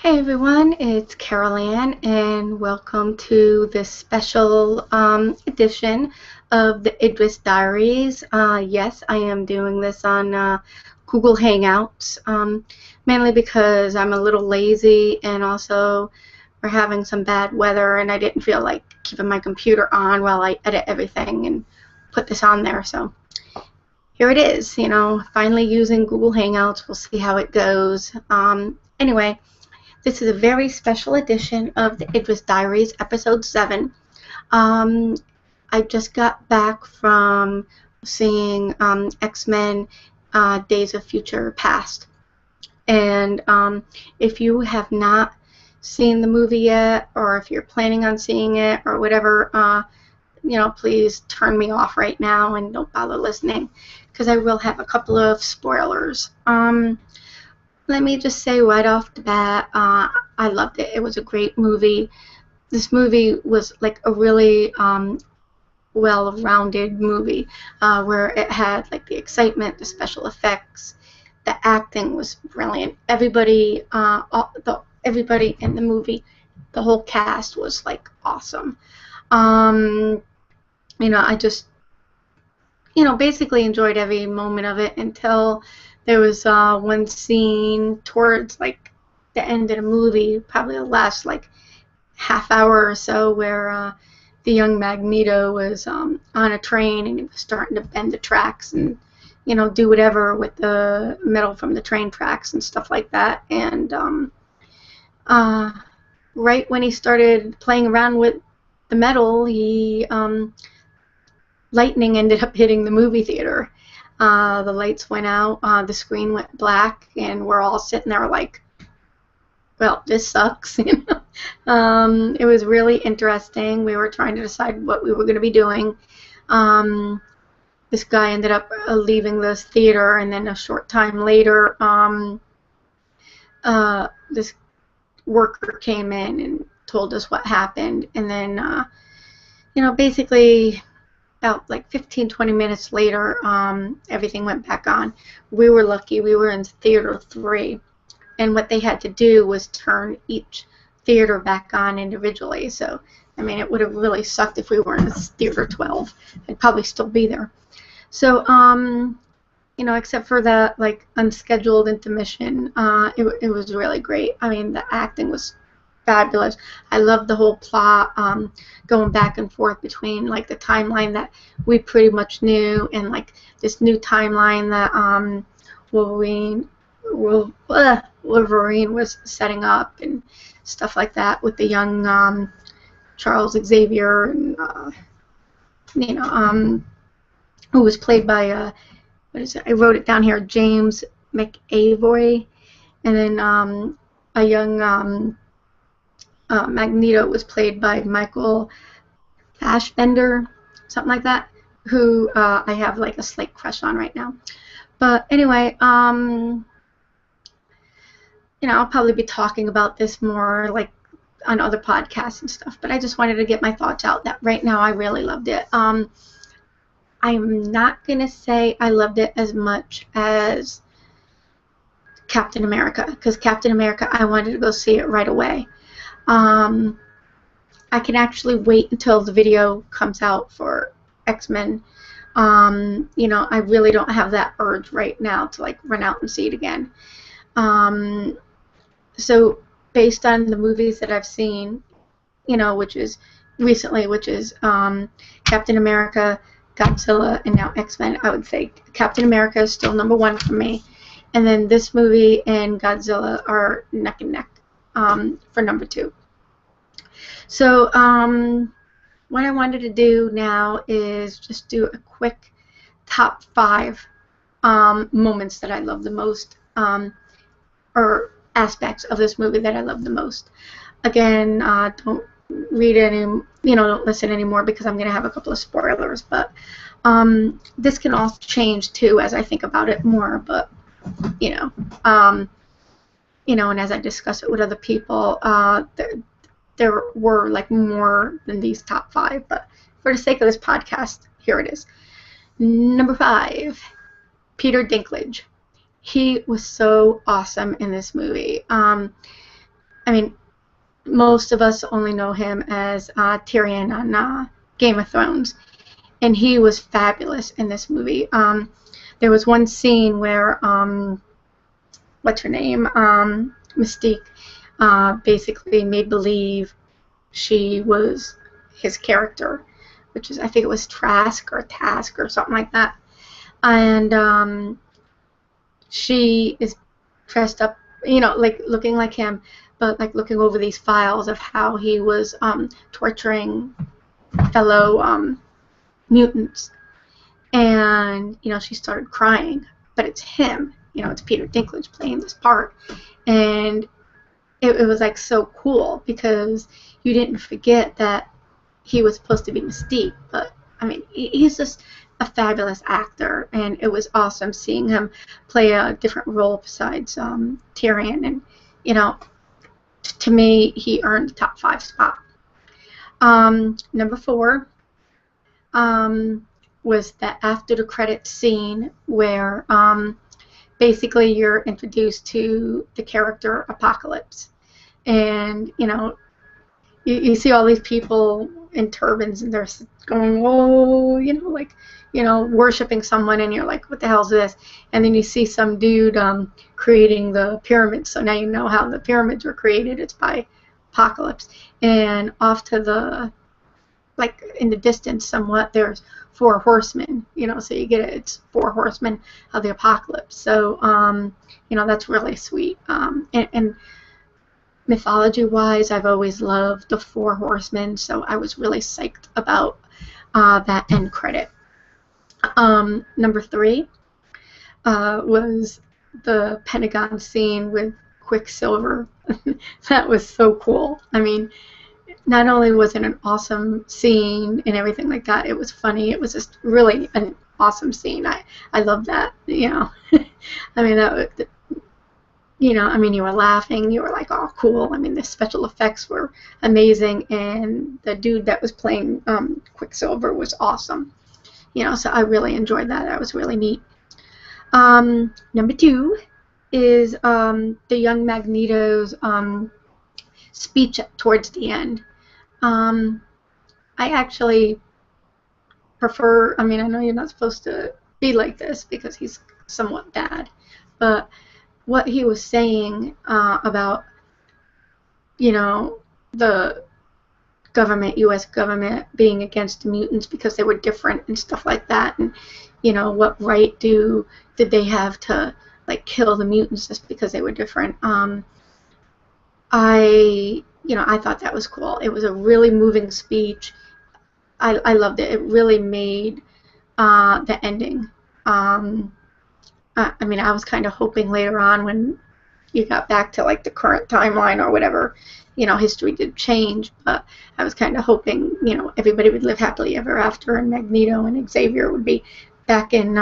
Hey everyone, it's Carol Ann, and welcome to this special edition of the Idris Diaries. Yes, I am doing this on Google Hangouts, mainly because I'm a little lazy and also we're having some bad weather and I didn't feel like keeping my computer on while I edit everything and put this on there. So here it is, finally using Google Hangouts. We'll see how it goes. Anyway. This is a very special edition of the Idris Diaries, episode 7. I just got back from seeing X-Men Days of Future Past. And if you have not seen the movie yet, or if you're planning on seeing it, or whatever, please turn me off right now and don't bother listening, because I will have a couple of spoilers. Let me just say right off the bat, I loved it. It was a great movie. This movie was like a really well-rounded movie where it had like the excitement, the special effects, the acting was brilliant. Everybody in the movie, the whole cast was like awesome. I just basically enjoyed every moment of it until there was one scene towards like the end of the movie, probably the last like half hour or so, where the young Magneto was on a train and he was starting to bend the tracks and do whatever with the metal from the train tracks and stuff like that. And right when he started playing around with the metal, lightning ended up hitting the movie theater. The lights went out, the screen went black, and we're all sitting there like, well, this sucks. It was really interesting. We were trying to decide what we were going to be doing. This guy ended up leaving this theater, and then a short time later, this worker came in and told us what happened. And then, basically about like 15-20 minutes later, everything went back on. We were lucky. We were in theater 3, and what they had to do was turn each theater back on individually. So I mean, it would have really sucked if we were in theater 12. I'd probably still be there. So except for that like unscheduled intermission, it was really great. I mean, the acting was fabulous. I love the whole plot, going back and forth between like the timeline that we pretty much knew and like this new timeline that Wolverine was setting up and stuff like that with the young Charles Xavier, and who was played by what is it? I wrote it down here, James McAvoy, and then a young Magneto was played by Michael Fassbender, something like that, who I have like a slight crush on right now. But anyway, I'll probably be talking about this more like on other podcasts and stuff, but I just wanted to get my thoughts out that right now I really loved it. I'm not going to say I loved it as much as Captain America, because Captain America, I wanted to go see it right away. I can actually wait until the video comes out for X-Men. I really don't have that urge right now to like run out and see it again. So based on the movies that I've seen, which is recently, which is Captain America, Godzilla, and now X-Men, I would say Captain America is still number 1 for me. And then this movie and Godzilla are neck and neck for number 2. So what I wanted to do now is just do a quick top 5 moments that I love the most, or aspects of this movie that I love the most. Again, don't read any, don't listen anymore because I'm going to have a couple of spoilers, but this can all change too as I think about it more, but and as I discuss it with other people, there were like more than these top 5, but for the sake of this podcast, here it is. Number 5, Peter Dinklage. He was so awesome in this movie. I mean, most of us only know him as Tyrion on Game of Thrones, and he was fabulous in this movie. There was one scene where what's her name, Mystique, basically made believe she was his character, which is, I think it was Trask or Task or something like that, and she is dressed up, like looking like him, but like looking over these files of how he was torturing fellow mutants, and she started crying, but it's him, it's Peter Dinklage playing this part, and it was like so cool because you didn't forget that he was supposed to be Mystique, but I mean, he's just a fabulous actor, and it was awesome seeing him play a different role besides Tyrion, and to me, he earned the top 5 spot. Number 4 was the after the credits scene where basically you're introduced to the character Apocalypse, and you see all these people in turbans, and they're going, oh, worshiping someone, and you're like, what the hell is this? And then you see some dude creating the pyramids, so now you know how the pyramids were created. It's by Apocalypse. And off to the, like, in the distance somewhat, there's 4 horsemen, so you get it, it's 4 horsemen of the apocalypse. So, that's really sweet. And mythology-wise, I've always loved the 4 horsemen, so I was really psyched about that end credit. Number 3 was the Pentagon scene with Quicksilver. That was so cool. I mean, not only was it an awesome scene and everything like that, it was funny. It was just really an awesome scene. I love that. I mean, you were laughing. You were like, oh, cool. I mean, the special effects were amazing, and the dude that was playing Quicksilver was awesome. So I really enjoyed that. That was really neat. Number 2 is the young Magneto's speech towards the end. I actually prefer, I mean, I know you're not supposed to be like this because he's somewhat bad, but what he was saying about, the government, U.S. government, being against the mutants because they were different and stuff like that, and, what right did they have to, like, kill the mutants just because they were different. I thought that was cool. It was a really moving speech. I loved it. It really made the ending. I mean, I was kind of hoping later on when you got back to, like, the current timeline or whatever, history did change, but I was kind of hoping, everybody would live happily ever after, and Magneto and Xavier would be back in,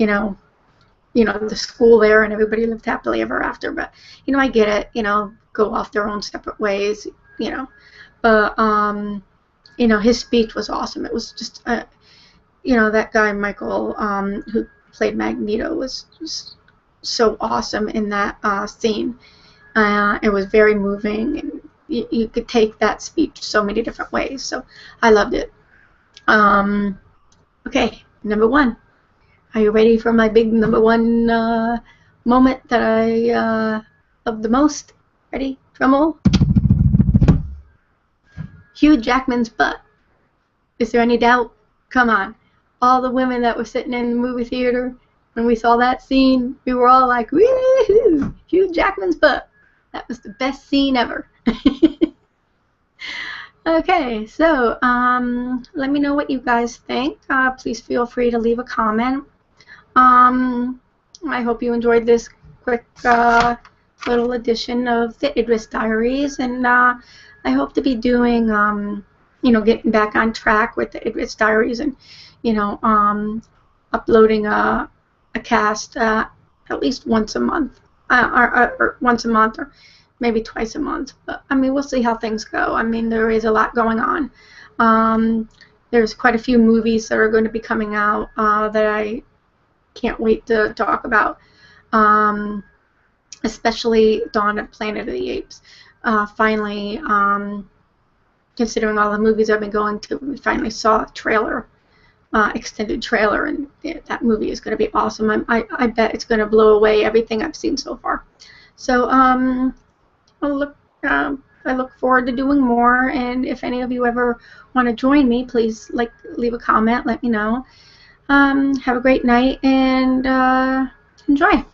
the school there, and everybody lived happily ever after. But, I get it, go off their own separate ways, but, his speech was awesome. It was just, that guy, Michael, who played Magneto, was just so awesome in that scene. It was very moving, and you could take that speech so many different ways, so I loved it. Okay, number 1. Are you ready for my big number 1 moment that I love the most? Ready? Drumroll. Hugh Jackman's butt. Is there any doubt? Come on. All the women that were sitting in the movie theater, when we saw that scene, we were all like, woo-hoo, Hugh Jackman's butt. That was the best scene ever. Okay, so let me know what you guys think. Please feel free to leave a comment. I hope you enjoyed this quick little edition of the Idris Diaries, and I hope to be doing, getting back on track with the Idris Diaries, and, uploading a cast at least once a month, or once a month, or maybe twice a month. But I mean, we'll see how things go. I mean, there is a lot going on. There's quite a few movies that are going to be coming out that I can't wait to talk about. especially Dawn of Planet of the Apes. Finally, considering all the movies I've been going to, we finally saw a trailer, extended trailer, and that movie is going to be awesome. I bet it's going to blow away everything I've seen so far. So I look forward to doing more, and if any of you ever want to join me, please leave a comment, let me know. Have a great night, and enjoy.